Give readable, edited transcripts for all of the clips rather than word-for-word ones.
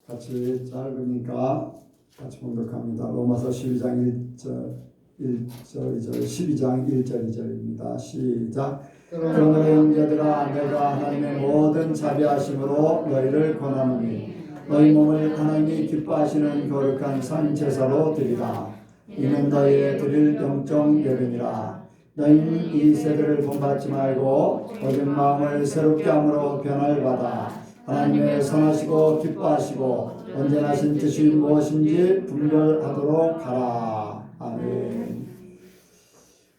같이 짧으니까 같이 봉독합니다. 로마서 12장 1절 12장 1절 2절입니다. 시작. 그러므로 형제들아 내가 하나님의 모든 자비하심으로 너희를 권하노니 너희 몸을 하나님이 기뻐하시는 거룩한 산 제사로 드리라. 이는 너희의 드릴 영적 예배니라. 너희는 이 세대를 본받지 말고 오직 마음을 새롭게 함으로 변화를 받아 하나님의 선하시고 기뻐하시고 온전하신 뜻이 무엇인지 분별하도록 하라. 아멘.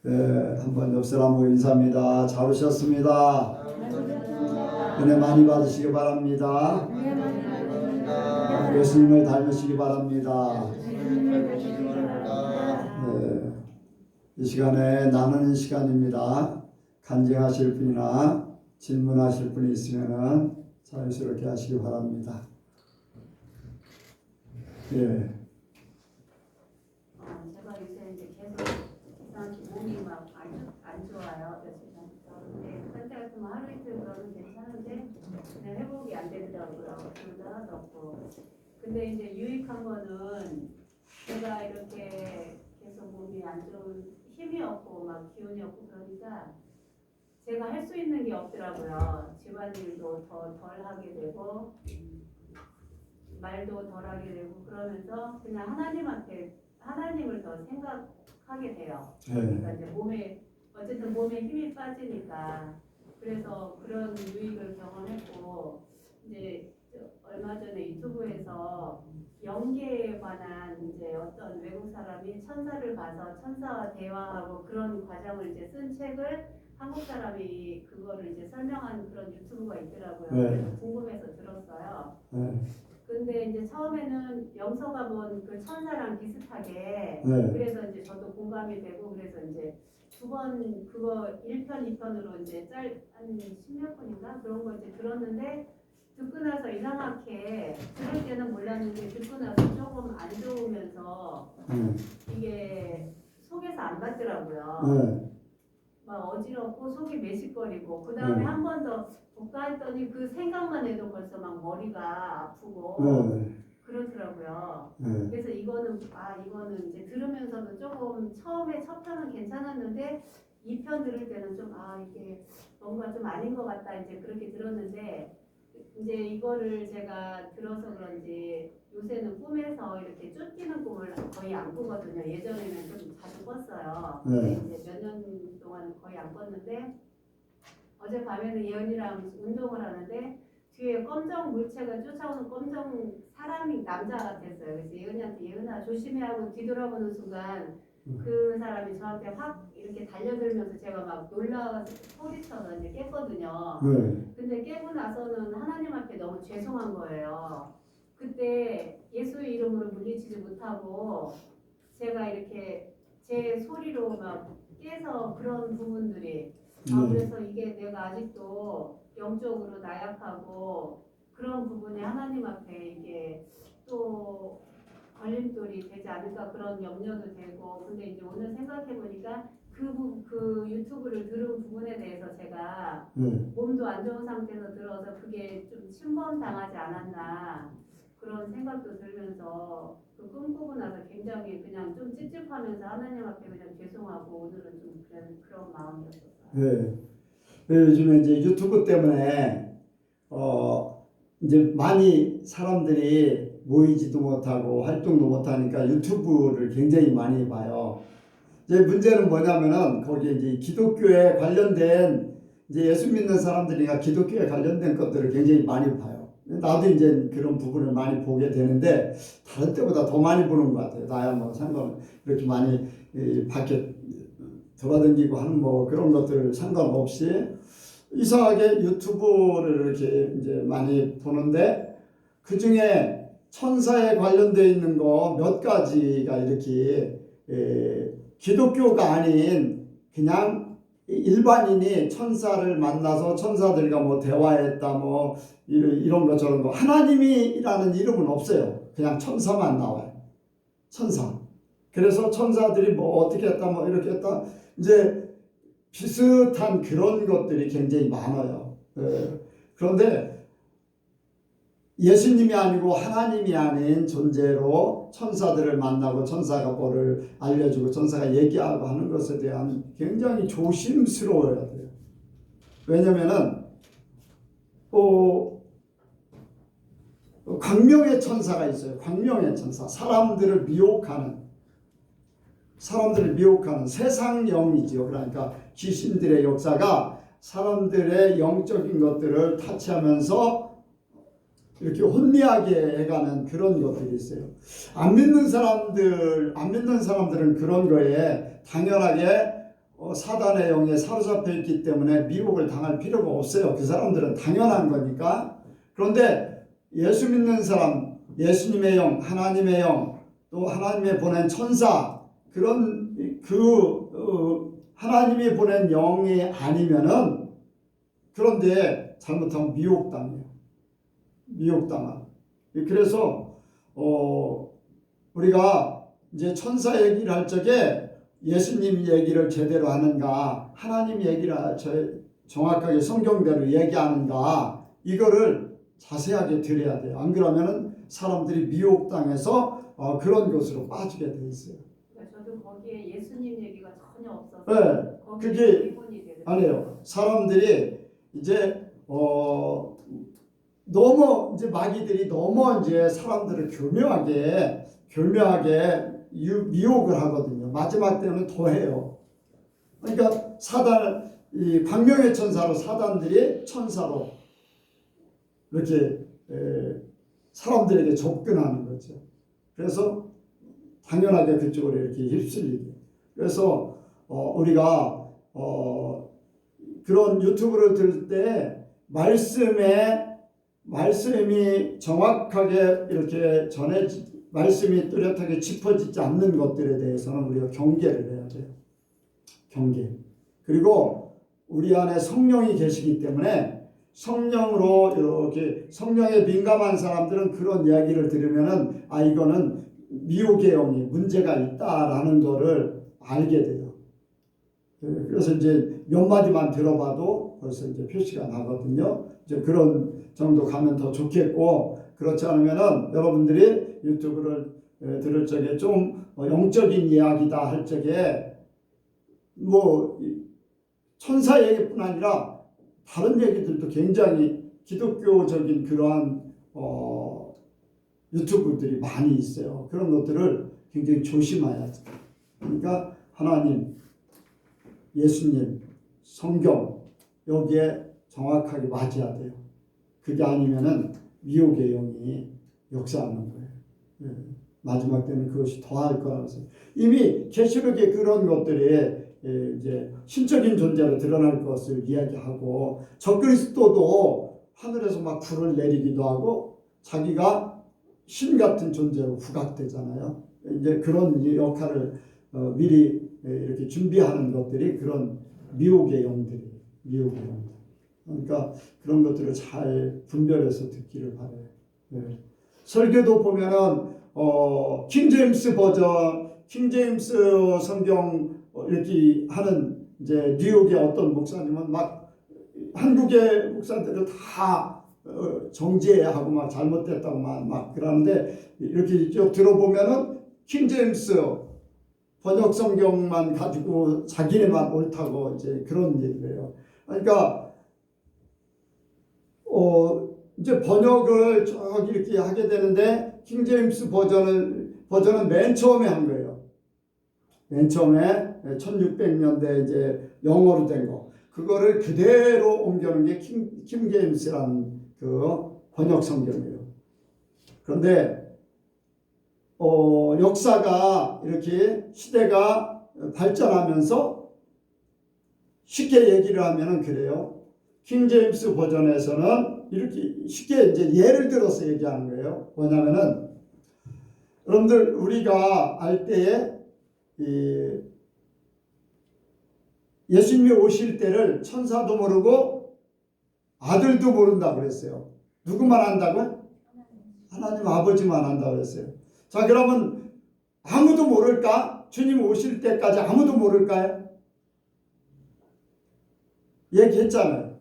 네, 한번 옆 사람하고 인사합니다. 잘 오셨습니다. 은혜 많이 받으시기 바랍니다. 예수님을 닮으시기 바랍니다. 네, 이 시간에 나누는 시간입니다. 간증하실 분이나 질문하실 분이 있으면 자유스럽게 하시기 바랍니다. 예. 제가 요새 이제 계속 이상하게 몸이 막 안 좋아요. 며칠 전부터. 근데 그때 같으면 하루 이틀 그러면 괜찮은데 그냥 회복이 안 되더라고요. 기운도 하나도 없고. 근데 이제 유익한 거는 제가 이렇게 계속 몸이 안 좋은 힘이 없고 막 기운이 없고 그러니까 제가 할 수 있는 게 없더라고요. 집안일도 더 덜 하게 되고 말도 덜 하게 되고 그러면서 그냥 하나님을 더 생각하게 돼요. 그러니까 이제 어쨌든 몸에 힘이 빠지니까 그래서 그런 유익을 경험했고 이제 얼마 전에 유튜브에서 영계에 관한 이제 어떤 외국 사람이 천사를 봐서 천사와 대화하고 그런 과정을 이제 쓴 책을 한국 사람이 그거를 이제 설명한 그런 유튜브가 있더라고요. 그래서 궁금해서 들었어요. 근데 이제 처음에는 영서가 본 그 천사랑 비슷하게 그래서 이제 저도 공감이 되고 그래서 이제 두 번 그거 1편, 2편으로 이제 한 10몇 분인가 그런 거 이제 들었는데 듣고 나서 이상하게 들을 때는 몰랐는데 듣고 나서 조금 안 좋으면서 이게 속에서 안 받더라고요. 막 어지럽고 속이 메식거리고 그 다음에 한 번 더 볼까 했더니 그 생각만 해도 벌써 막 머리가 아프고 그렇더라고요. 그래서 이거는 이제 들으면서도 조금 처음에 첫 편은 괜찮았는데 2편 들을 때는 좀 이게 뭔가 좀 아닌 것 같다 이제 그렇게 들었는데 이제 이거를 제가 들어서 그런지 요새는 꿈에서 이렇게 쫓기는 꿈을 거의 안 꾸거든요. 예전에는 좀 자주 꿨어요. 근데 이제 몇 년 동안 거의 안 꿨는데 어젯밤에는 예은이랑 운동을 하는데 뒤에 검정 물체가 쫓아오는 검정 사람이 남자 같았어요. 그래서 예은이한테 예은아 조심해 하고 뒤돌아보는 순간 그 사람이 저한테 확 이렇게 달려들면서 제가 막 놀라서 소리쳐서 이제 깼거든요. 근데 깨고 나서는 하나님 앞에 너무 죄송한 거예요. 그때 예수의 이름으로 물리치지 못하고 제가 이렇게 제 소리로 막 깨서 그런 부분들이 그래서 이게 내가 아직도 영적으로 나약하고 그런 부분이 하나님 앞에 이게 또 걸림돌이 되지 않을까 그런 염려도 되고 근데 이제 오늘 생각해 보니까 그 유튜브를 들은 부분에 대해서 제가 몸도 안 좋은 상태에서 들어서 그게 좀 침범 당하지 않았나 그런 생각도 들면서 그 꿈 꾸고 나서 굉장히 그냥 좀 찝찝하면서 하나님 앞에 그냥 죄송하고 오늘은 좀 그런 마음이었어요. 네. 요즘에 이제 유튜브 때문에 이제 많이 사람들이 모이지도 못하고 활동도 못하니까 유튜브를 굉장히 많이 봐요. 이제 문제는 뭐냐면은 거기에 이제 기독교에 관련된 이제 예수 믿는 사람들이니까 기독교에 관련된 것들을 굉장히 많이 봐요. 나도 이제 그런 부분을 많이 보게 되는데 다른 때보다 더 많이 보는 것 같아요. 나야 뭐 상관 이렇게 많이 밖에 돌아다니고 하는 뭐 그런 것들 상관없이 이상하게 유튜브를 이렇게 이제 많이 보는데 그 중에 천사에 관련되어 있는 거 몇 가지가 이렇게 기독교가 아닌 그냥 일반인이 천사를 만나서 천사들과 뭐 대화했다 뭐 이런 거 저런 거 하나님이라는 이름은 없어요. 그냥 천사만 나와요. 천사. 그래서 천사들이 뭐 어떻게 했다 뭐 이렇게 했다 이제 비슷한 그런 것들이 굉장히 많아요. 그런데 예수님이 아니고 하나님이 아닌 존재로 천사들을 만나고 천사가 뭐를 알려주고 천사가 얘기하고 하는 것에 대한 굉장히 조심스러워야 돼요. 왜냐면은 광명의 천사가 있어요. 광명의 천사. 사람들을 미혹하는 세상 영이죠. 그러니까 귀신들의 역사가 사람들의 영적인 것들을 타치하면서 이렇게 혼미하게 해가는 그런 것들이 있어요. 안 믿는 사람들은 그런 거에 당연하게 사단의 영에 사로잡혀 있기 때문에 미혹을 당할 필요가 없어요. 그 사람들은 당연한 거니까. 그런데 예수 믿는 사람, 예수님의 영, 하나님의 영, 또 하나님이 보낸 천사, 그런 하나님이 보낸 영이 아니면은, 그런데 잘못하면 미혹당한. 그래서 우리가 이제 천사 얘기를 할 적에 예수님 얘기를 제대로 하는가, 하나님 얘기를 정확하게 성경대로 얘기하는가, 이거를 자세하게 들어야 돼요. 안 그러면은 사람들이 미혹당해서 그런 것으로 빠지게 돼 있어요. 저도 거기에 예수님 얘기가 전혀 없어서 네, 그게 아니에요. 사람들이 이제 너무 이제 마귀들이 너무 이제 사람들을 교묘하게 미혹을 하거든요. 마지막 때는 더 해요. 그러니까 이 광명의 천사로 사단들이 천사로 이렇게 사람들에게 접근하는 거죠. 그래서 당연하게 그쪽으로 이렇게 휩쓸리게. 그래서 우리가 그런 유튜브를 들을 때 말씀이 정확하게 이렇게 말씀이 뚜렷하게 짚어지지 않는 것들에 대해서는 우리가 경계를 해야 돼요. 경계. 그리고 우리 안에 성령이 계시기 때문에 성령으로 이렇게 성령에 민감한 사람들은 그런 이야기를 들으면은 이거는 미혹의 영이 문제가 있다라는 거를 알게 돼요. 그래서 이제 몇 마디만 들어봐도 벌써 이제 표시가 나거든요. 이제 그런 정도 가면 더 좋겠고, 그렇지 않으면은 여러분들이 유튜브를 들을 적에 좀 영적인 이야기다 할 적에 뭐 천사 얘기뿐 아니라 다른 얘기들도 굉장히 기독교적인 그러한 유튜브들이 많이 있어요. 그런 것들을 굉장히 조심해야죠. 그러니까 하나님, 예수님, 성경 여기에 정확하게 맞아야 돼요. 그게 아니면은 미혹의 영이 역사하는 거예요. 마지막 때는 그것이 더할 거라고 해서 이미 계시록에 그런 것들이 이제 신적인 존재로 드러날 것을 이야기하고, 적그리스도도 하늘에서 막 불을 내리기도 하고 자기가 신 같은 존재로 부각되잖아요. 이제 그런 역할을 미리 이렇게 준비하는 것들이 그런 미혹의 영들. 그러니까 그런 것들을 잘 분별해서 듣기를 바라요. 설교도 보면은 킹제임스 버전, 킹제임스 성경 이렇게 하는 이제 뉴욕의 어떤 목사님은 막 한국의 목사들을 다 정죄하고 막 잘못됐다고 막 그러는데, 이렇게 쭉 들어보면은 킹제임스 번역 성경만 가지고 자기네만 옳다고 이제 그런 얘기를 해요. 그러니까 이제 번역을 쭉 이렇게 하게 되는데 킹제임스 버전은 맨 처음에 한 거예요. 맨 처음에 1600년대 이제 영어로 된 거. 그거를 그대로 옮겨놓은 게 킹제임스라는 그 번역 성경이에요. 그런데 역사가 이렇게 시대가 발전하면서 쉽게 얘기를 하면은 그래요. 킹제임스 버전에서는 이렇게 쉽게 이제 예를 들어서 얘기하는 거예요. 뭐냐면은 여러분들 우리가 알 때에 예수님이 오실 때를 천사도 모르고 아들도 모른다고 그랬어요. 누구만 안다고요? 하나님 아버지만 안다고 그랬어요. 자, 그러면 아무도 모를까? 주님 오실 때까지 아무도 모를까요? 얘기했잖아요.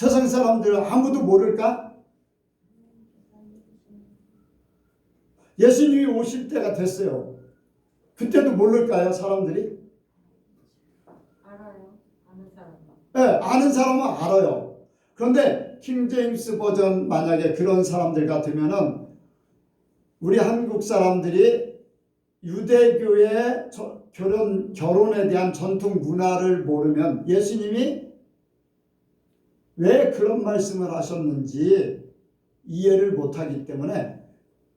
세상 사람들 아무도 모를까? 예수님이 오실 때가 됐어요. 그때도 모를까요, 사람들이? 알아요. 아는 사람은. 네, 아는 사람은 알아요. 그런데 킹제임스 버전 만약에 그런 사람들 같으면은 우리 한국 사람들이 유대교의 결혼에 대한 전통 문화를 모르면 예수님이 왜 그런 말씀을 하셨는지 이해를 못하기 때문에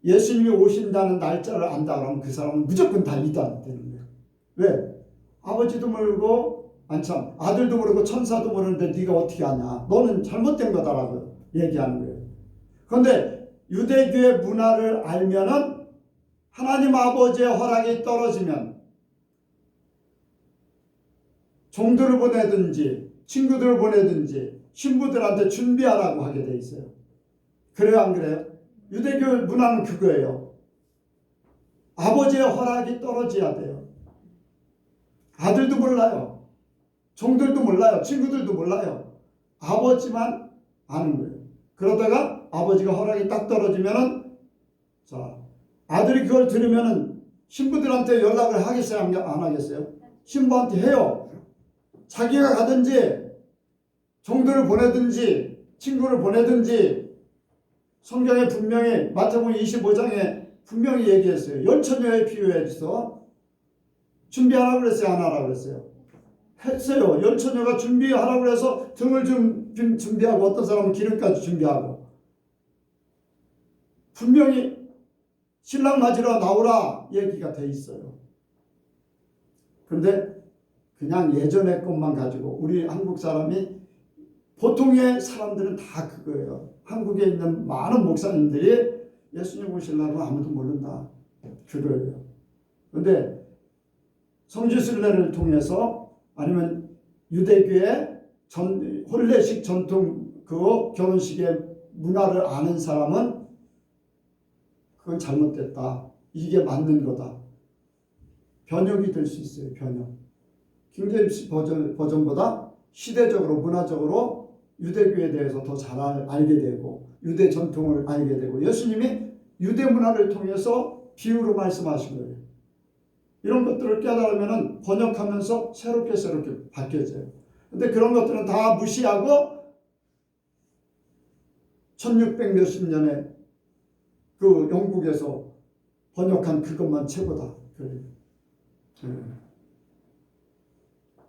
예수님이 오신다는 날짜를 안다 그러면 그 사람은 무조건 다 이단 되는 거예요. 왜? 아버지도 모르고 참 아들도 모르고 천사도 모르는데 네가 어떻게 아냐? 너는 잘못된 거다라고 얘기하는 거예요. 그런데 유대교의 문화를 알면은 하나님 아버지의 허락이 떨어지면 종들을 보내든지 친구들을 보내든지 신부들한테 준비하라고 하게 돼 있어요. 그래요, 안 그래요? 유대교 문화는 그거예요. 아버지의 허락이 떨어져야 돼요. 아들도 몰라요. 종들도 몰라요. 친구들도 몰라요. 아버지만 아는 거예요. 그러다가 아버지가 허락이 딱 떨어지면은 자, 아들이 그걸 들으면은 신부들한테 연락을 하겠어요? 안 하겠어요? 신부한테 해요. 자기가 가든지 종들을 보내든지 친구를 보내든지 성경에 분명히 마태복음 25장에 분명히 얘기했어요. 열처녀에 비유해서 준비하라고 그랬어요? 안 하라고 그랬어요? 했어요. 열처녀가 준비하라고 그래서 등을 좀 준비하고 어떤 사람은 기름까지 준비하고 분명히 신랑 맞으러 나오라 얘기가 돼 있어요. 그런데 그냥 예전의 것만 가지고 우리 한국 사람이 보통의 사람들은 다 그거예요. 한국에 있는 많은 목사님들이 예수님 오시려고 아무도 모른다. 그거예요. 그런데 성지순례를 통해서 아니면 유대교의 혼례식 전통 그 결혼식의 문화를 아는 사람은 그건 잘못됐다. 이게 맞는 거다. 변혁이 될 수 있어요. 변혁. 킹제임스 버전보다 시대적으로 문화적으로 유대교에 대해서 더 잘 알게 되고 유대 전통을 알게 되고 예수님이 유대 문화를 통해서 비유로 말씀하신 거예요. 이런 것들을 깨달으면 번역하면서 새롭게 바뀌어져요. 근데 그런 것들은 다 무시하고 1600 몇십 년에 그 영국에서 번역한 그것만 최고다. 그래요.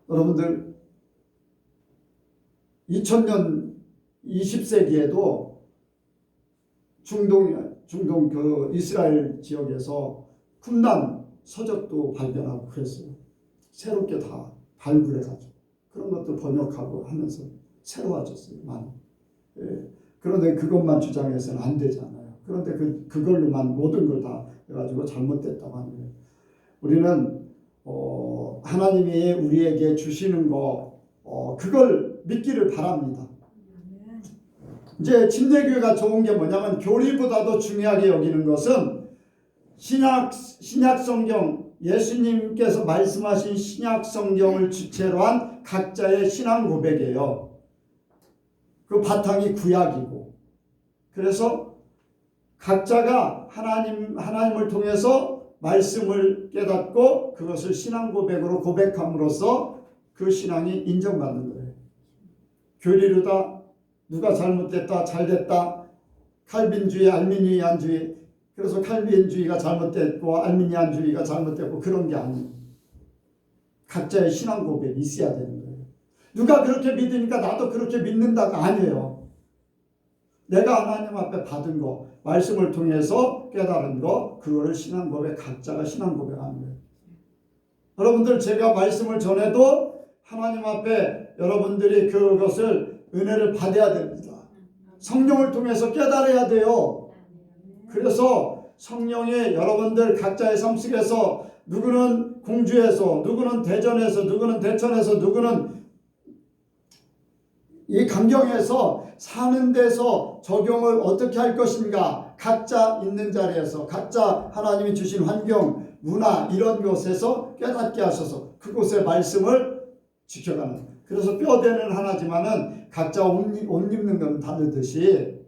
여러분들 2000년 20세기에도 중동 그 이스라엘 지역에서 쿰란 서적도 발견하고 그랬어요. 새롭게 다 발굴해가지고 그런 것도 번역하고 하면서 새로워졌어요. 많이. 예. 그런데 그것만 주장해서는 안 되잖아요. 그런데 그걸로만 모든 걸 다 해가지고 잘못됐다고 하는 거예요. 우리는 하나님이 우리에게 주시는 거 그걸 믿기를 바랍니다. 이제 침례교회가 좋은 게 뭐냐면 교리보다도 중요하게 여기는 것은 신약 성경 예수님께서 말씀하신 신약 성경을 주체로 한 각자의 신앙 고백이에요. 그 바탕이 구약이고 그래서 각자가 하나님을 통해서 말씀을 깨닫고 그것을 신앙 고백으로 고백함으로써 그 신앙이 인정받는 거예요. 교리로다 누가 잘못됐다 잘됐다 칼빈주의 알미니안주의 그래서 칼빈주의가 잘못됐고 알미니안주의가 잘못됐고 그런 게 아니에요. 각자의 신앙 고백이 있어야 되는 거예요. 누가 그렇게 믿으니까 나도 그렇게 믿는다가 아니에요. 내가 하나님 앞에 받은 거 말씀을 통해서 깨달은 거 그거를 신앙 고백 각자가 신앙 고백하는 거예요. 여러분들 제가 말씀을 전해도 하나님 앞에 여러분들이 그것을 은혜를 받아야 됩니다. 성령을 통해서 깨달아야 돼요. 그래서 성령이 여러분들 각자의 삶 속에서 누구는 공주에서 누구는 대전에서 누구는 대천에서 누구는 이 강경에서 사는 데서 적용을 어떻게 할 것인가 각자 있는 자리에서 각자 하나님이 주신 환경 문화 이런 곳에서 깨닫게 하셔서 그곳의 말씀을 지켜가는 그래서 뼈대는 하나지만은 각자 옷 입는 건 다르듯이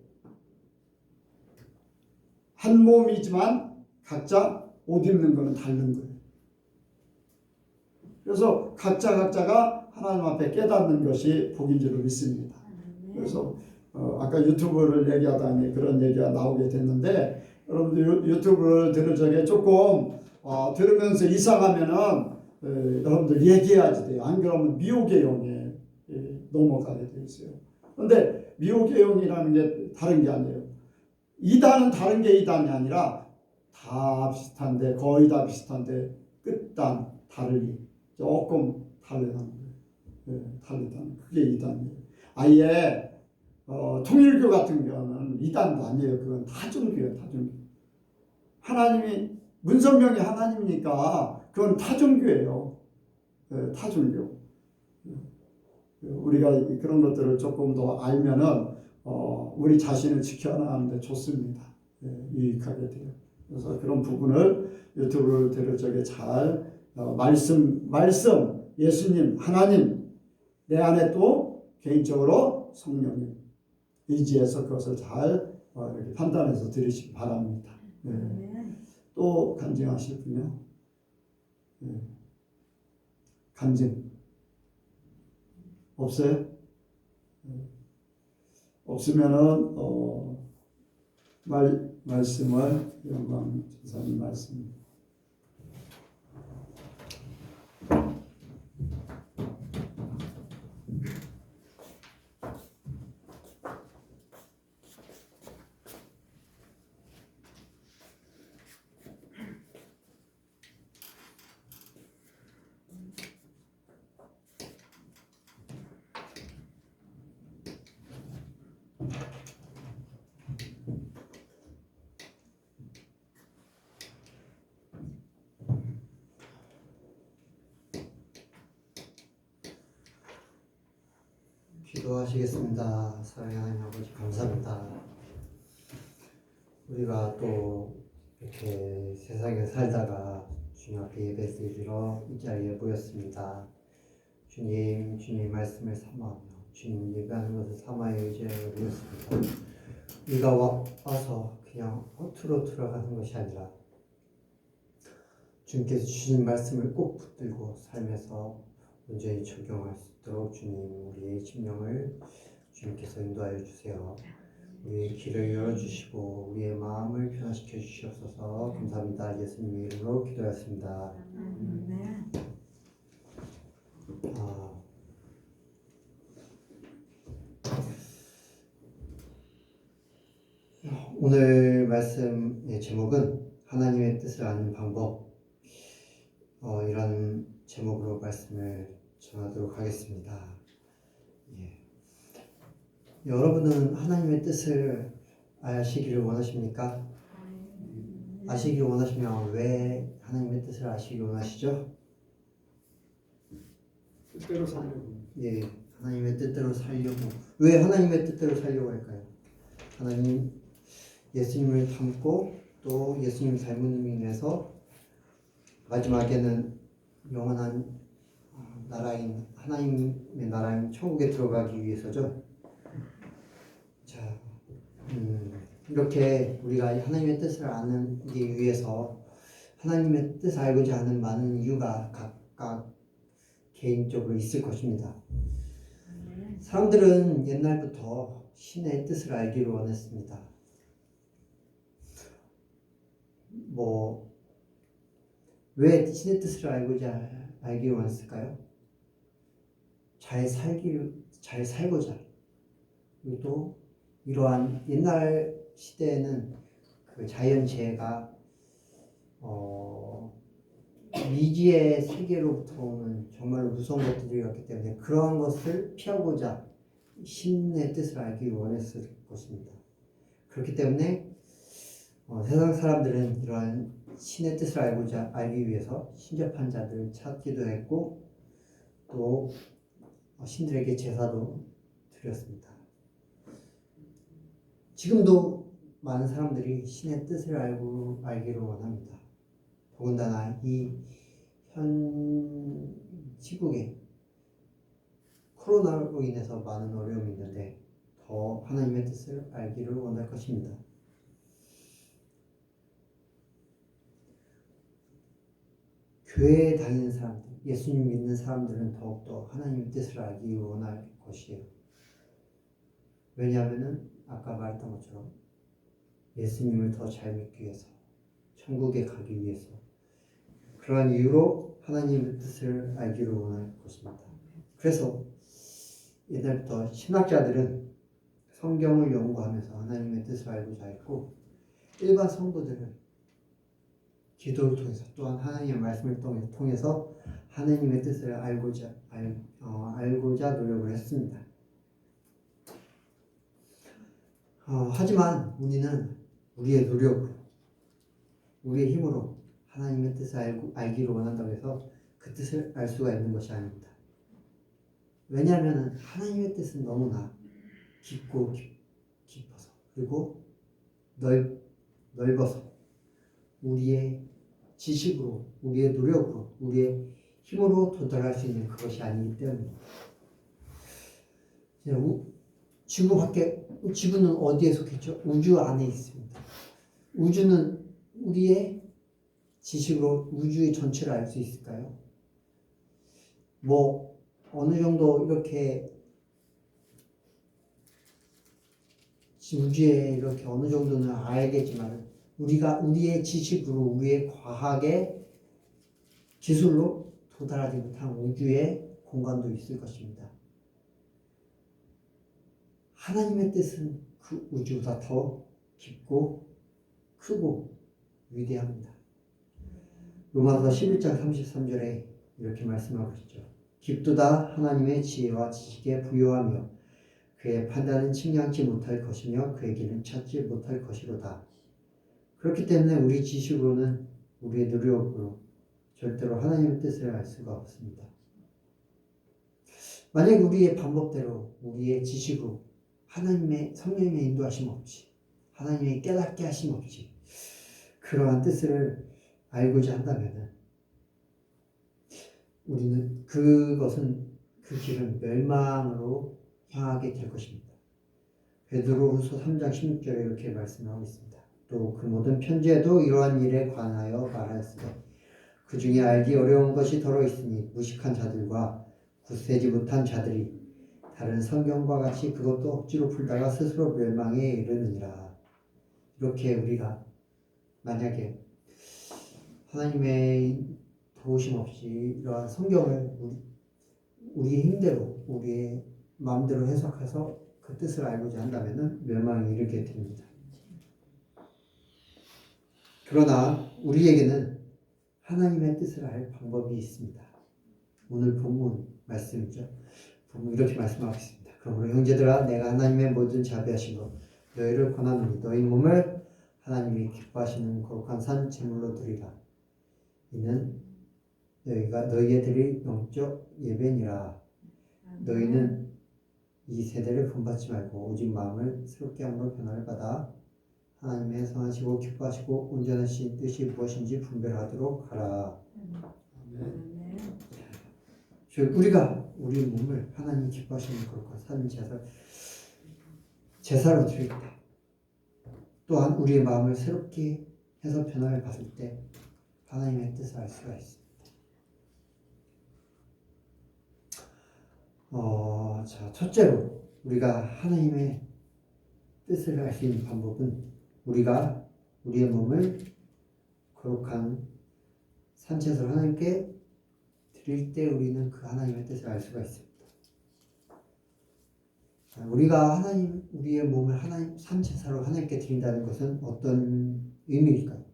한 몸이지만 각자 옷 입는 거는 다른 거예요. 그래서 각자가 하나님 앞에 깨닫는 것이 복인 줄로 믿습니다. 그래서 아까 유튜브를 얘기하다니 그런 얘기가 나오게 됐는데, 여러분들 유튜브를 들을 적에 조금 들으면서 이상하면은 여러분들 얘기해야지 돼요. 안 그러면 미혹의 영에 넘어가게 돼 있어요. 그런데 미혹의 영이라는 게 다른 게 아니에요. 이단은 다른 게 이단이 아니라 다 비슷한데, 거의 다 비슷한데 끝단 다르니 조금 다르다는 거예요. 다르다는 그게 이단이에요. 아예 통일교 같은 경우는 이단도 아니에요. 그건 타종교예요. 타종교. 하나님이 문선명이 하나님이니까 그건 타종교예요. 타종교. 우리가 그런 것들을 조금 더 알면은 우리 자신을 지켜나가는데 좋습니다. 유익하게 돼요. 그래서 그런 부분을 유튜브를 들을 적에 잘 말씀 예수님 하나님 내 안에 또 개인적으로 성령님 의지해서 그것을 잘 이렇게 판단해서 들으시기 바랍니다. 또 간증하실 분요? 간증 없어요? 없으면은 말씀을 영광 전사님 말씀. 기도하시겠습니다. 사랑하는 하나님 아버지 감사합니다. 우리가 또 이렇게 세상에 살다가 주님 앞에 예배 드리러 이 자리에 모였습니다. 주님 말씀을 삼아하며 주님 예배하는 것을 삼아야 의지하여 모였습니다. 우리가 와서 그냥 허투루 들어가는 것이 아니라 주님께서 주신 말씀을 꼭 붙들고 삶에서 온전히 적용할 수 있도록 주님 우리의 심령을 주님께서 인도하여 주세요. 우리의 길을 열어주시고 우리의 마음을 변화시켜 주시옵소서. 감사합니다. 예수님의 이름으로 기도하였습니다. 오늘 말씀의 제목은 하나님의 뜻을 아는 방법, 이런 제목으로 말씀을 전하도록 하겠습니다. 여러분은 하나님의 뜻을 아시기를 원하십니까? 아시기를 원하시면 왜 하나님의 뜻을 아시기를 원하시죠? 뜻대로 살려고. 하나님의 뜻대로 살려고. 왜 하나님의 뜻대로 살려고 할까요? 하나님 예수님을 닮고 또 예수님 닮은 의미에서 마지막에는 영원한 나라인 하나님의 나라인 천국에 들어가기 위해서죠. 자, 이렇게 우리가 하나님의 뜻을 아기 위해서 하나님의 뜻을 알고자 하는 많은 이유가 각각 개인적으로 있을 것입니다. 사람들은 옛날부터 신의 뜻을 알기를 원했습니다. 왜 신의 뜻을 알기 원했을까요? 잘 살고자. 그리고 또 이러한 옛날 시대에는 그 자연재해가 미지의 세계로부터 오는 정말 무서운 것들이었기 때문에 그러한 것을 피하고자 신의 뜻을 알기 원했을 것입니다. 그렇기 때문에 세상 사람들은 이러한 신의 뜻을 알기 위해서 신접한 자들을 찾기도 했고 또 신들에게 제사도 드렸습니다. 지금도 많은 사람들이 신의 뜻을 알기를 원합니다. 더군다나 이 현 시국에 코로나로 인해서 많은 어려움이 있는데 더 하나님의 뜻을 알기를 원할 것입니다. 교회에 다니는 사람들, 예수님 믿는 사람들은 더욱더 하나님의 뜻을 알기 원할 것이에요. 왜냐하면 아까 말했던 것처럼 예수님을 더 잘 믿기 위해서, 천국에 가기 위해서, 그러한 이유로 하나님의 뜻을 알기를 원할 것입니다. 그래서 옛날부터 신학자들은 성경을 연구하면서 하나님의 뜻을 알고자 했고, 일반 성도들은 기도를 통해서 또한 하나님의 말씀을 통해서 하나님의 뜻을 알고자 노력을 했습니다. 하지만 우리는 우리의 노력으로, 우리의 힘으로 하나님의 뜻을 알기를 원한다고 해서 그 뜻을 알 수가 있는 것이 아닙니다. 왜냐하면 하나님의 뜻은 너무나 깊고 깊어서, 그리고 넓어서 우리의 지식으로, 우리의 노력으로, 우리의 힘으로 도달할 수 있는 그것이 아니기 때문입니다. 지구는 어디에 속했죠? 우주 안에 있습니다. 우주는 우리의 지식으로 우주의 전체를 알 수 있을까요? 어느 정도 이렇게 우주에 이렇게 어느 정도는 알겠지만 우리의 지식으로, 우리의 과학의 기술로 도달하지 못한 우주의 공간도 있을 것입니다. 하나님의 뜻은 그 우주보다 더 깊고 크고 위대합니다. 로마서 11장 33절에 이렇게 말씀하고 있죠. 깊도다 하나님의 지혜와 지식에 부요하며 그의 판단은 측량치 못할 것이며 그의 길은 찾지 못할 것이로다. 그렇기 때문에 우리 지식으로는, 우리의 노력으로 절대로 하나님의 뜻을 알 수가 없습니다. 만약 우리의 방법대로, 우리의 지식으로 하나님의 성령의 인도하심 없이, 하나님의 깨닫게 하심 없이 그러한 뜻을 알고자 한다면 우리는 그 길은 멸망으로 향하게 될 것입니다. 베드로후서 3장 16절에 이렇게 말씀하고 있습니다. 또 그 모든 편지에도 이러한 일에 관하여 말하였으되 그 중에 알기 어려운 것이 더러 있으니 무식한 자들과 굳세지 못한 자들이 다른 성경과 같이 그것도 억지로 풀다가 스스로 멸망에 이르느니라. 이렇게 우리가 만약에 하나님의 도우심 없이 이러한 성경을 우리의 힘대로, 우리의 마음대로 해석해서 그 뜻을 알고자 한다면 멸망에 이르게 됩니다. 그러나 우리에게는 하나님의 뜻을 알 방법이 있습니다. 오늘 본문 말씀이죠. 본문 이렇게 말씀하고 있습니다. 그러므로 형제들아, 내가 하나님의 모든 자비하심으로 너희를 권하노니 너희 몸을 하나님이 기뻐하시는 거룩한 산 제물로 드리라. 이는 너희의 드릴 영적 예배니라. 너희는 이 세대를 본받지 말고 오직 마음을 새롭게 함으로 변화를 받아 하나님의 선하시고 기뻐하시고 온전하신 뜻이 무엇인지 분별하도록 하라. 우리가 우리 몸을 하나님 기뻐하시는 거룩한 산 제사로 드릴 때, 또한 우리의 마음을 새롭게 해서 변화를 받을 때 하나님의 뜻을 알 수가 있습니다. 첫째로 우리가 하나님의 뜻을 알 수 있는 방법은 우리가 우리의 몸을 거룩한 산채소로 하나님께 드릴 때 우리는 그 하나님의 뜻을 알 수가 있습니다. 우리가 우리의 몸을 산채소로 하나님께 드린다는 것은 어떤 의미일까요?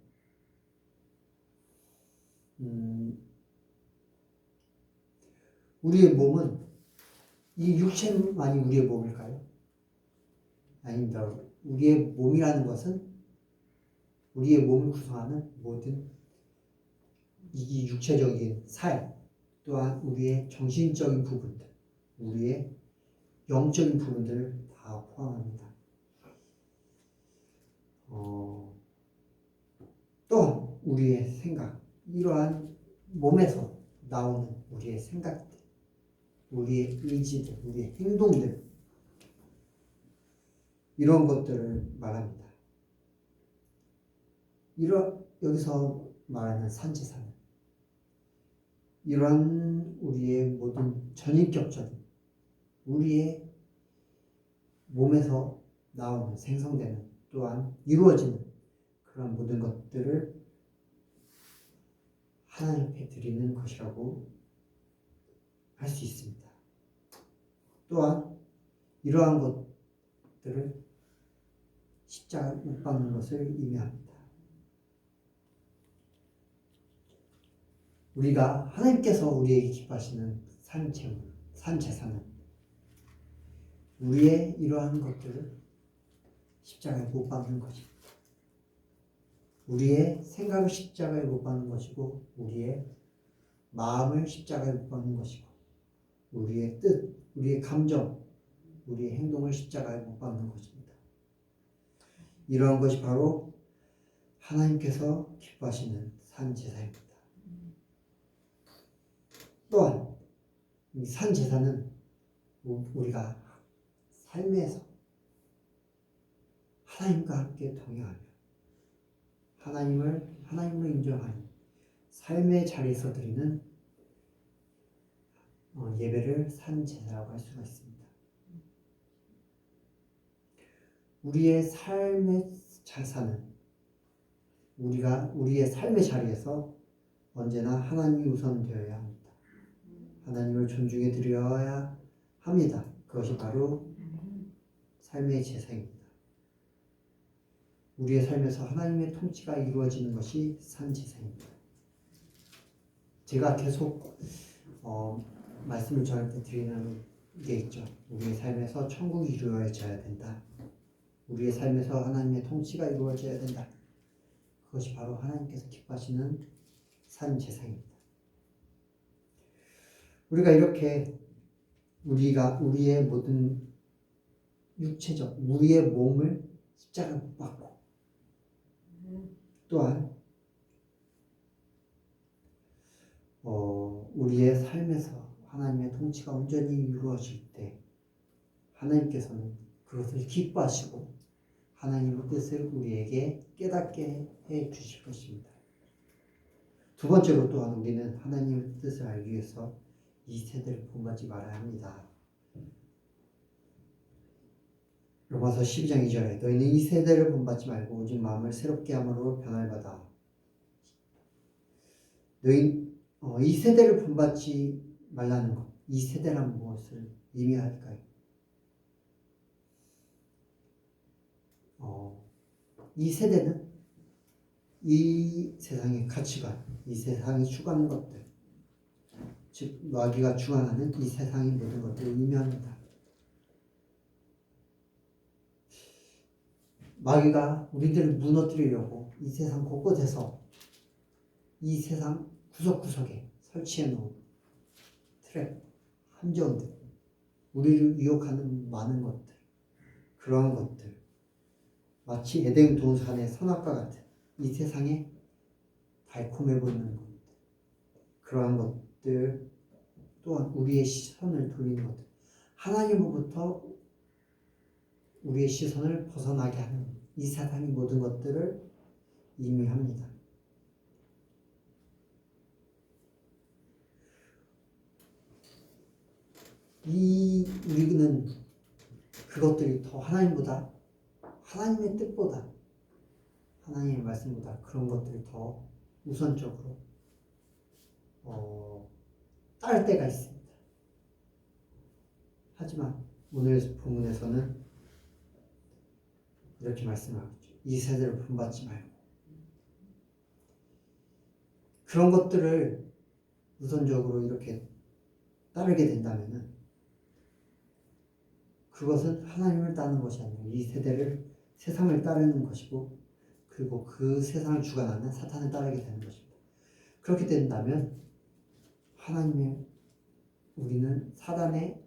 우리의 몸은 이 육체만이 우리의 몸일까요? 아닙니다. 우리의 몸이라는 것은 우리의 몸을 구성하는 모든 이 육체적인 살, 또한 우리의 정신적인 부분들, 우리의 영적인 부분들을 다 포함합니다. 또한 우리의 생각, 이러한 몸에서 나오는 우리의 생각들, 우리의 의지들, 우리의 행동들 이런 것들을 말합니다. 여기서 말하는 산지사는 이러한 우리의 모든 전인격적인 우리의 몸에서 나오는 생성되는 또한 이루어지는 그런 모든 것들을 하나님 앞에 드리는 것이라고 할 수 있습니다. 또한 이러한 것들을 십자가에 못 박는 것을 의미합니다. 우리가 하나님께서 우리에게 기뻐하시는 산 제사는 우리의 이러한 것들을 십자가에 못 박는 것입니다. 우리의 생각을 십자가에 못 박는 것이고 우리의 마음을 십자가에 못 박는 것이고 우리의 뜻, 우리의 감정, 우리의 행동을 십자가에 못 박는 것입니다. 이러한 것이 바로 하나님께서 기뻐하시는 산 제사입니다. 또한 이 산 제사는 우리가 삶에서 하나님과 함께 동행하며 하나님으로 인정하는 삶의 자리에서 드리는 예배를 산 제사라고 할 수가 있습니다. 우리의 삶의 제사는 우리의 삶의 자리에서 언제나 하나님이 우선되어야 합니다. 하나님을 존중해 드려야 합니다. 그것이 바로 삶의 제사입니다. 우리의 삶에서 하나님의 통치가 이루어지는 것이 산 제사입니다. 제가 계속 말씀을 저한테 드리는 게 있죠. 우리의 삶에서 천국이 이루어져야 된다. 우리의 삶에서 하나님의 통치가 이루어져야 된다. 그것이 바로 하나님께서 기뻐하시는 산 제사입니다. 우리가 이렇게 우리의 모든 육체적 우리의 몸을 십자가에 못 박고 또한 우리의 삶에서 하나님의 통치가 온전히 이루어질 때 하나님께서는 그것을 기뻐하시고 하나님의 뜻을 우리에게 깨닫게 해 주실 것입니다. 두 번째로 또한 우리는 하나님의 뜻을 알기 위해서 이 세대를 본받지 말아야 합니다. 로마서 12장 2절에 너희는 이 세대를 본받지 말고 오직 마음을 새롭게 함으로 변화를 받아. 이 세대를 본받지 말라는 것. 이 세대란 무엇을 의미할까요? 이 세대는 이 세상의 가치관, 이 세상이 추구하는 것들, 즉 마귀가 주관하는 이 세상의 모든 것들을 의미합니다. 마귀가 우리들을 무너뜨리려고 이 세상 곳곳에서 이 세상 구석구석에 설치해 놓은 트랩, 함정들, 우리를 유혹하는 많은 것들, 그러한 것들, 마치 에덴 동산의 선악과 같은 이 세상에 달콤해 보이는 것들, 그러한 것들 또한 우리의 시선을 돌리는 것들, 하나님으로부터 우리의 시선을 벗어나게 하는 이 세상의 모든 것들을 의미합니다. 우리는 그것들이 더 하나님보다, 하나님의 뜻보다, 하나님의 말씀보다 그런 것들을 더 우선적으로 따를 때가 있습니다. 하지만 오늘 본문에서는 이렇게 말씀하겠죠. 이 세대를 본받지 말고 그런 것들을 우선적으로 이렇게 따르게 된다면은 그것은 하나님을 따르는 것이 아니라 이 세상을 따르는 것이고 그리고 그 세상을 주관하는 사탄을 따르게 되는 것입니다. 그렇게 된다면 우리는 사단의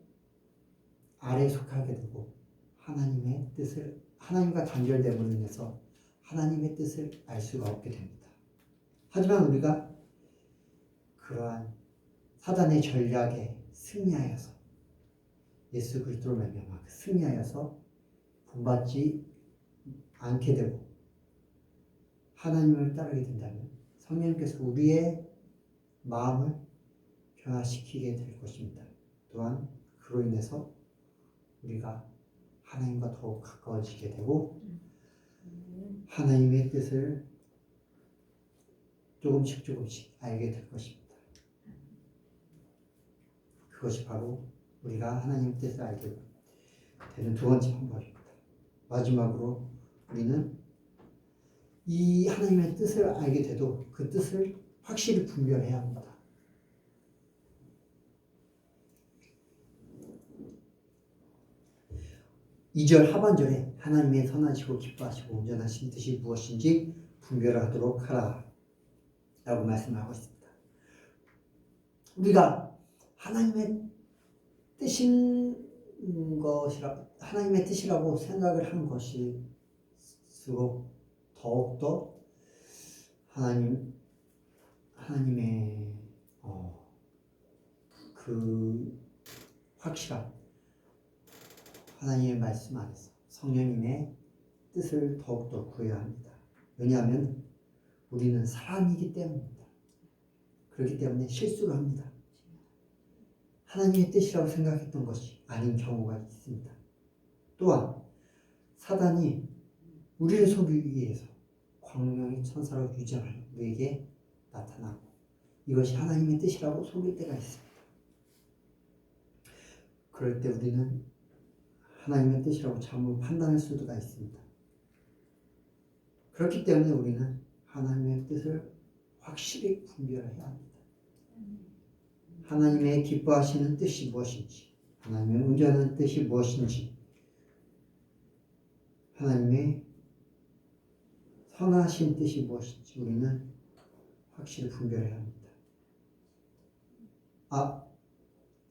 아래에 속하게 되고 하나님과 단절됨으로 인해서 하나님의 뜻을 알 수가 없게 됩니다. 하지만 우리가 그러한 사단의 전략에 승리하여서 예수 그리스도로 말미암아 승리하여서 본받지 않게 되고 하나님을 따르게 된다면 성령께서 우리의 마음을 변화시키게 될 것입니다. 또한 그로 인해서 우리가 하나님과 더욱 가까워지게 되고 하나님의 뜻을 조금씩 알게 될 것입니다. 그것이 바로 우리가 하나님의 뜻을 알게 되는 두 번째 방법입니다. 마지막으로 우리는 이 하나님의 뜻을 알게 돼도 그 뜻을 확실히 분별해야 합니다. 2절 하반절에 하나님의 선하시고 기뻐하시고 온전하신 뜻이 무엇인지 분별하도록 하라 라고 말씀하고 있습니다. 우리가 하나님의 하나님의 뜻이라고 생각을 하는 것일수록 더욱더 하나님의 그 확실한 하나님의 말씀 안에서 성령님의 뜻을 더욱더 구해야 합니다. 왜냐하면 우리는 사람이기 때문입니다. 그렇기 때문에 실수를 합니다. 하나님의 뜻이라고 생각했던 것이 아닌 경우가 있습니다. 또한 사단이 우리를 속이기 위해서 광명의 천사로 유장하여 우리에게 나타나고 이것이 하나님의 뜻이라고 속일 때가 있습니다. 그럴 때 우리는 하나님의 뜻이라고 잘못 판단할 수가 있습니다. 그렇기 때문에 우리는 하나님의 뜻을 확실히 분별해야 합니다. 하나님의 기뻐하시는 뜻이 무엇인지, 하나님의 온전한 뜻이 무엇인지, 하나님의 선하신 뜻이 무엇인지 우리는 확실히 분별해야 합니다.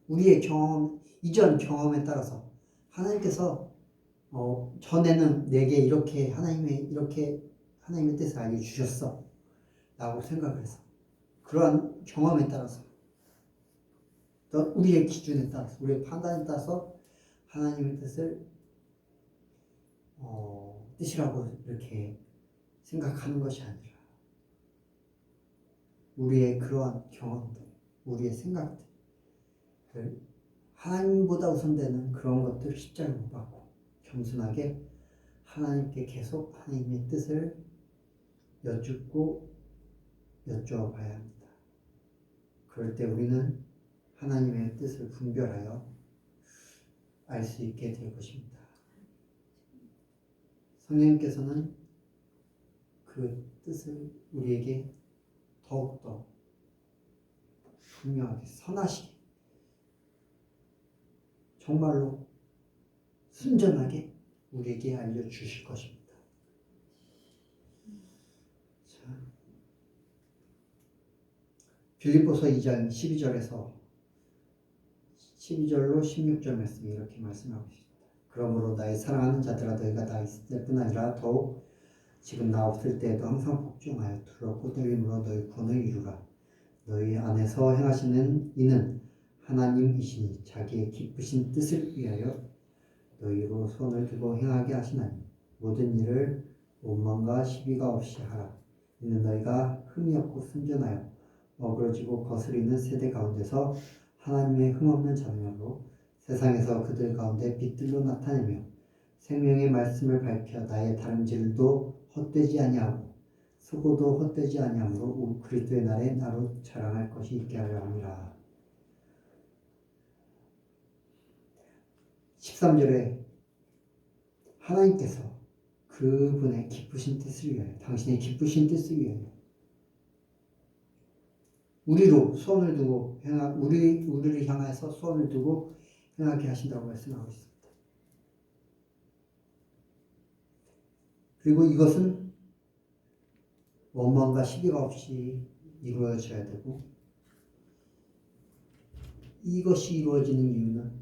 우리의 이전 경험에 따라서 하나님께서 전에는 내게 이렇게 하나님의 뜻을 알려주셨어 라고 생각을 해서 그러한 경험에 따라서 또 우리의 기준에 따라서 우리의 판단에 따라서 하나님의 뜻이라고 이렇게 생각하는 것이 아니라 우리의 그러한 경험들, 우리의 생각들 하나님보다 우선되는 그런 것들을 십자가에 못 박고 겸손하게 하나님께 계속 하나님의 뜻을 여쭙고 여쭈어봐야 합니다. 그럴 때 우리는 하나님의 뜻을 분별하여 알 수 있게 될 것입니다. 성령님께서는 그 뜻을 우리에게 더욱더 분명하게 선하시게 정말로 순전하게 우리에게 알려주실 것입니다. 자, 빌립보서 2장 12절로 16절 말씀이 이렇게 말씀하고 있습니다. 그러므로 나의 사랑하는 자들아 너희가 나 있을 때뿐 아니라 더욱 지금 나 없을 때에도 항상 복종하여 두렵고 떨림으로 너희 구원을 이루라. 너희 안에서 행하시는 이는 하나님이시니 자기의 기쁘신 뜻을 위하여 너희로 손을 들고 행하게 하시나니 모든 일을 원망과 시비가 없이 하라. 이는 너희가 흠이 없고 순전하여 어그러지고 거스리는 세대 가운데서 하나님의 흠없는 자녀로 세상에서 그들 가운데 빛들로 나타내며 생명의 말씀을 밝혀 나의 다름질도 헛되지 아니하고 수고도 헛되지 아니하므로 그리스도의 날에 나로 자랑할 것이 있게 하려 함이라. 13절에 하나님께서 그분의 기쁘신 뜻을 위하여 당신의 기쁘신 뜻을 위하여 우리로 손을 두고 우리를 향해서 손을 두고 행하게 하신다고 말씀하고 있습니다. 그리고 이것은 원망과 시비가 없이 이루어져야 되고 이것이 이루어지는 이유는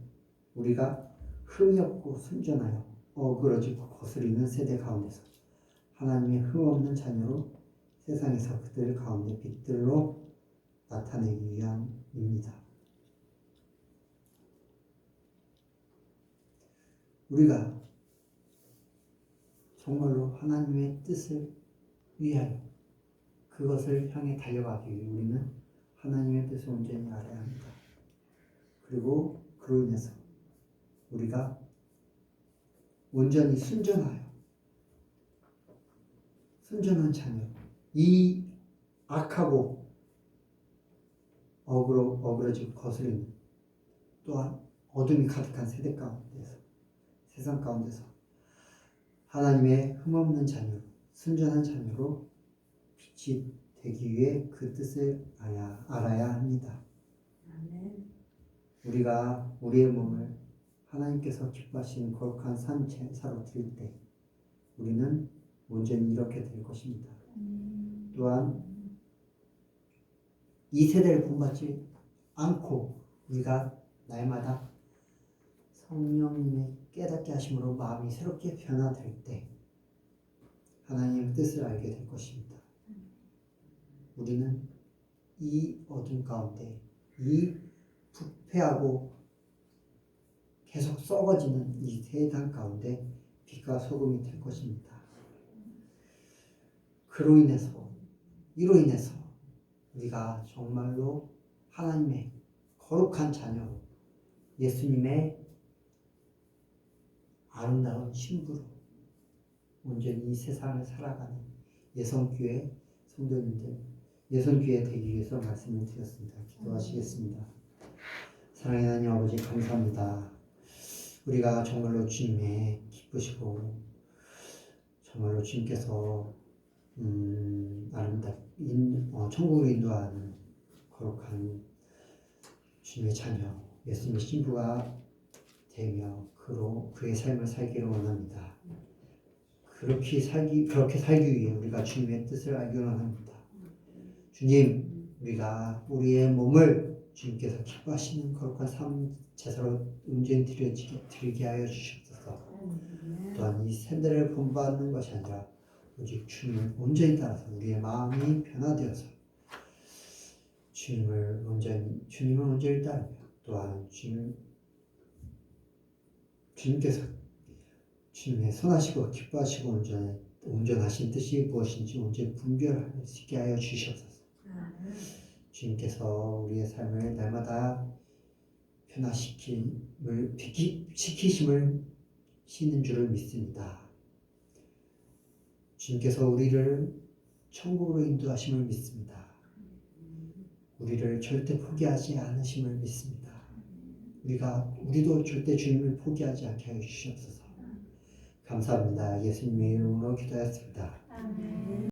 우리가 흠이 없고 순전하여 어그러지고 거스리는 세대 가운데서 하나님의 흠 없는 자녀로 세상에서 그들 가운데 빛들로 나타내기 위함입니다. 우리가 정말로 하나님의 뜻을 위하여 그것을 향해 달려가기 위해 우리는 하나님의 뜻을 온전히 알아야 합니다. 그리고 그로 인해서 우리가 온전히 순전한 자녀, 이 악하고 어그러지고 거스르는 또한 어둠이 가득한 세대 가운데서 세상 가운데서 하나님의 흠없는 자녀로 순전한 자녀로 빛이 되기 위해 그 뜻을 알아야 합니다. 아멘. 우리가 우리의 몸을 하나님께서 기뻐하시는 거룩한 산 제사로 드릴 때 우리는 온전히 이렇게 될 것입니다. 또한 이 세대를 본받지 않고 우리가 날마다 성령님의 깨닫게 하심으로 마음이 새롭게 변화될 때 하나님의 뜻을 알게 될 것입니다. 우리는 이 어둠 가운데 이 부패하고 계속 썩어지는 이 세상 가운데 빛과 소금이 될 것입니다. 이로 인해서 우리가 정말로 하나님의 거룩한 자녀로 예수님의 아름다운 신부로 온전히 이 세상을 살아가는 예성교회 성도님들, 예성교회 되기 위해서 말씀을 드렸습니다. 기도하시겠습니다. 사랑의 하나님 아버지 감사합니다. 우리가 정말로 주님의 기쁘시고 정말로 주님께서 천국으로 인도하는 거룩한 주님의 자녀 예수님의 신부가 되며 그의 삶을 살기를 원합니다. 그렇게 살기 위해 우리가 주님의 뜻을 알기를 원합니다. 주님, 우리가 우리의 몸을 주님께서 기뻐하시는 거룩한 삶 제사로 온전히 드리게 하여 주시옵소서. 또한 이 세대를 본받는 것이 아니라 오직 주님을 온전히 따라서 우리의 마음이 변화되어서 주님을 온전히 따르며 또한 주님께서 주님의 선하시고 기뻐하시고 온전하신 뜻이 무엇인지 온전히 분별할 수 있게 하여 주시옵소서. 주님께서 우리의 삶을 날마다 변화시키심을 시는 줄을 믿습니다. 주님께서 우리를 천국으로 인도하심을 믿습니다. 우리를 절대 포기하지 않으심을 믿습니다. 우리도 절대 주님을 포기하지 않게 하여 주시옵소서. 감사합니다. 예수님의 이름으로 기도했습니다.